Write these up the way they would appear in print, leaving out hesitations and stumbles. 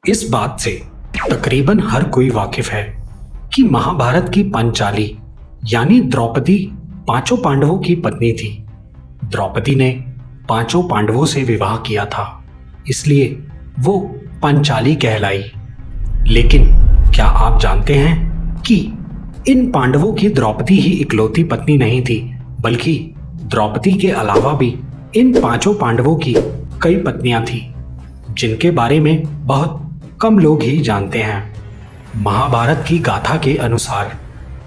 इस बात से तकरीबन हर कोई वाकिफ है कि महाभारत की पंचाली यानी द्रौपदी पांचों पांडवों की पत्नी थी। द्रौपदी ने पांचों पांडवों से विवाह किया था, इसलिए वो पंचाली कहलाई। लेकिन क्या आप जानते हैं कि इन पांडवों की द्रौपदी ही इकलौती पत्नी नहीं थी, बल्कि द्रौपदी के अलावा भी इन पांचों पांडवों की कई पत्नियां थी, जिनके बारे में बहुत कम लोग ही जानते हैं। महाभारत की गाथा के अनुसार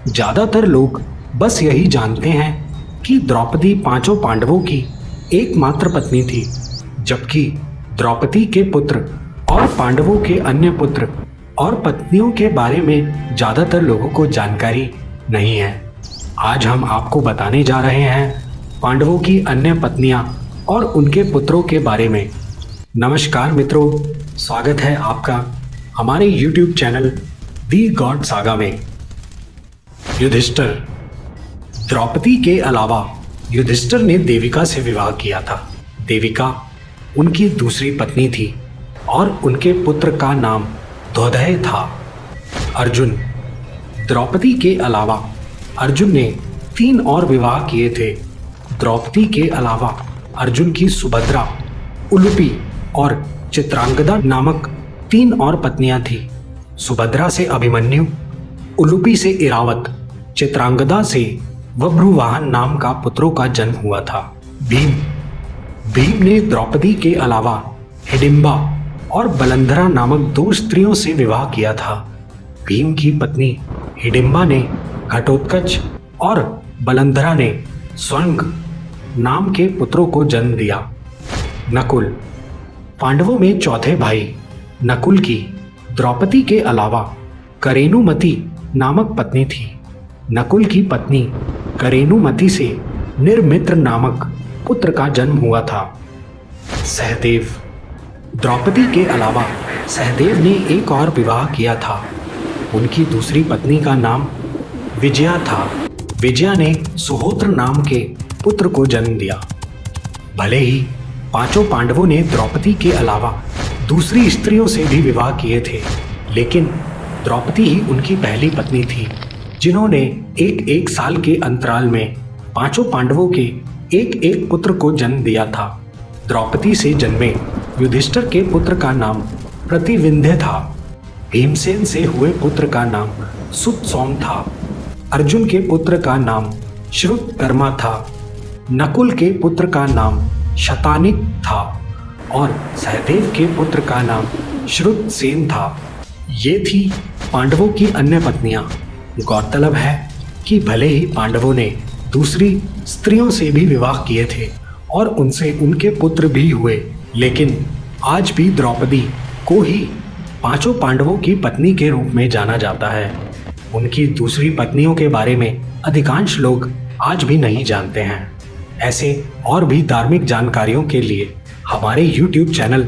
ज्यादातर लोग बस यही जानते हैं कि द्रौपदी पांचों पांडवों की एकमात्र पत्नी थी, जबकि द्रौपदी के पुत्र और पांडवों के अन्य पुत्र और पत्नियों के बारे में ज्यादातर लोगों को जानकारी नहीं है। आज हम आपको बताने जा रहे हैं पांडवों की अन्य पत्नियां और उनके पुत्रों के बारे में। नमस्कार मित्रों, स्वागत है आपका हमारे YouTube चैनल दी गॉड सागा में। युधिष्ठिर। द्रौपदी के अलावा युधिष्ठिर ने देविका से विवाह किया था। देविका उनकी दूसरी पत्नी थी और उनके पुत्र का नाम द्रौपदी था। अर्जुन। द्रौपदी के अलावा अर्जुन ने 3 और विवाह किए थे। द्रौपदी के अलावा अर्जुन की सुभद्रा, उलूपी और चित्रांगदा नामक 3 और पत्नियां थी। सुभद्रा से अभिमन्यु, उलूपी से इरावत, चित्रांगदा से बभ्रुवाहन नाम का पुत्रों का जन्म हुआ था। भीम ने द्रौपदी के अलावा हिडिंबा और बलंधरा नामक 2 स्त्रियों से विवाह किया था। भीम की पत्नी हिडिंबा ने घटोत्कच और बलंधरा ने स्वंग नाम के पुत्रों को जन्म दिया। नकुल। पांडवों में चौथे भाई नकुल की द्रौपदी के अलावा करेनुमति नामक पत्नी थी। नकुल की पत्नी करेनुमति से निर्मित्र नामक पुत्र का जन्म हुआ था। सहदेव। द्रौपदी के अलावा सहदेव ने एक और विवाह किया था। उनकी दूसरी पत्नी का नाम विजया था। विजया ने सुहोत्र नाम के पुत्र को जन्म दिया। भले ही पांचों पांडवों ने द्रौपदी के अलावा दूसरी स्त्रियों से भी विवाह किए थे, लेकिन द्रौपदी ही उनकी पहली पत्नी थी, जिन्होंने एक साल के अंतराल में पांचों पांडवों के एक पुत्र को जन्म दिया था। द्रौपदी से जन्मे युधिष्ठिर के पुत्र का नाम प्रतिविंध्य था। भीमसेन से हुए पुत्र का नाम सुतसौम था। अर्जुन के पुत्र का नाम श्रुतकर्मा था। नकुल के पुत्र का नाम शतानिक था और सहदेव के पुत्र का नाम श्रुतसेन था। ये थी पांडवों की अन्य पत्नियां। गौरतलब है कि भले ही पांडवों ने दूसरी स्त्रियों से भी विवाह किए थे और उनसे उनके पुत्र भी हुए, लेकिन आज भी द्रौपदी को ही पांचों पांडवों की पत्नी के रूप में जाना जाता है। उनकी दूसरी पत्नियों के बारे में अधिकांश लोग आज भी नहीं जानते हैं। ऐसे और भी धार्मिक जानकारियों के लिए हमारे YouTube चैनल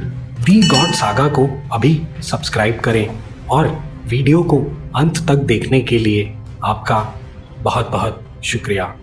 दी गॉड सागा को अभी सब्सक्राइब करें और वीडियो को अंत तक देखने के लिए आपका बहुत बहुत शुक्रिया।